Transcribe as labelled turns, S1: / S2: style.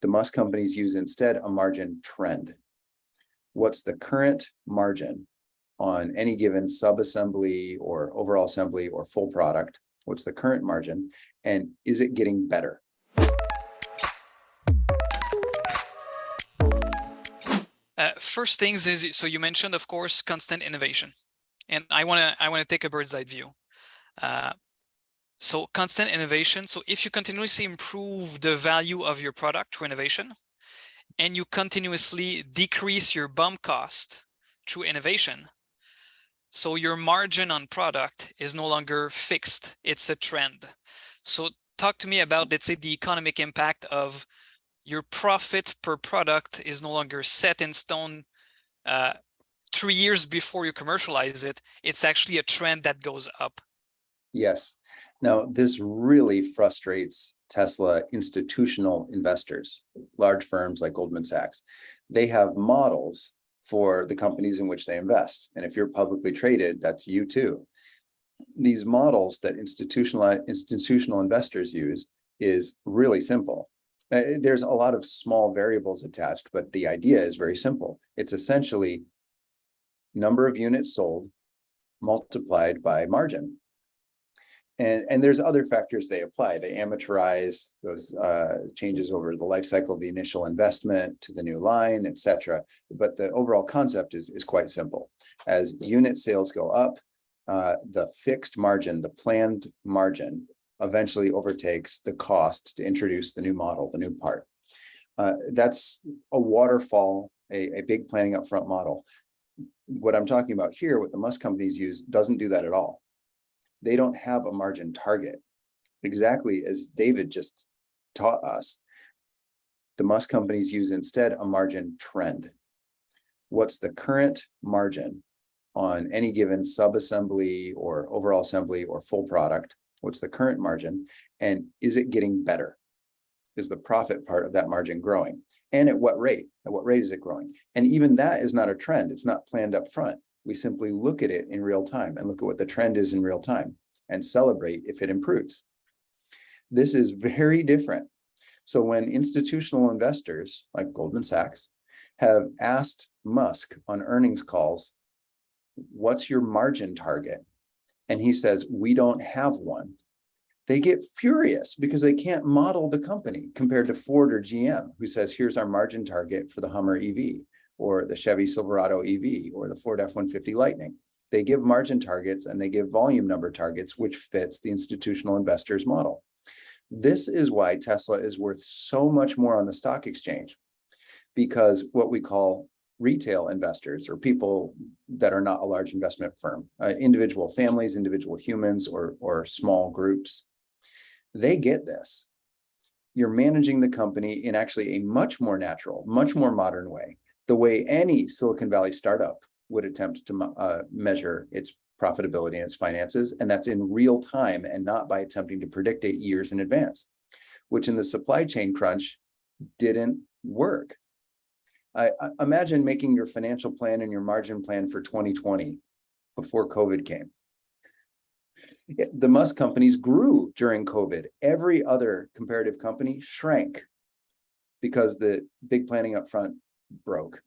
S1: The Musk companies use instead a margin trend. What's the current margin on any given sub-assembly or overall assembly or full product? What's the current margin? And is it getting better?
S2: First things is, so you mentioned, of course, constant innovation. And I want to take a bird's eye view. So constant innovation. So if you continuously improve the value of your product through innovation, and you continuously decrease your BOM cost through innovation, so your margin on product is no longer fixed, it's a trend. So talk to me about, let's say, the economic impact of your profit per product is no longer set in stone 3 years before you commercialize it. It's actually a trend that goes up.
S1: Yes. Now, this really frustrates Tesla institutional investors, large firms like Goldman Sachs. They have models for the companies in which they invest. And if you're publicly traded, that's you too. These models that institutional investors use is really simple. There's a lot of small variables attached, but the idea is very simple. It's essentially number of units sold multiplied by margin. And there's other factors they apply. They amortize those changes over the life cycle of the initial investment to the new line, et cetera. But the overall concept is quite simple. As unit sales go up, the fixed margin, the planned margin, eventually overtakes the cost to introduce the new model, the new part. That's a waterfall, a big planning upfront model. What I'm talking about here, what the Musk companies use, doesn't do that at all. They don't have a margin target. Exactly as David just taught us, the Musk companies use instead a margin trend. What's the current margin on any given sub-assembly or overall assembly or full product? What's the current margin? And is it getting better? Is the profit part of that margin growing? And at what rate? At what rate is it growing? And even that is not a trend. It's not planned up front. We simply look at it in real time and look at what the trend is in real time and celebrate if it improves. This is very different. So when institutional investors like Goldman Sachs have asked Musk on earnings calls, what's your margin target? And he says, we don't have one. They get furious because they can't model the company compared to Ford or GM, who says, here's our margin target for the Hummer EV, or the Chevy Silverado EV, or the Ford F-150 Lightning. They give margin targets and they give volume number targets, which fits the institutional investors model. This is why Tesla is worth so much more on the stock exchange, because what we call retail investors, or people that are not a large investment firm, individual families, individual humans, or small groups, they get this. You're managing the company in actually a much more natural, much more modern way, the way any Silicon Valley startup would attempt to measure its profitability and its finances, and that's in real time and not by attempting to predict it years in advance, which in the supply chain crunch didn't work. I imagine making your financial plan and your margin plan for 2020 before COVID came. The Musk companies grew during COVID. Every other comparative company shrank because the big planning up front broke.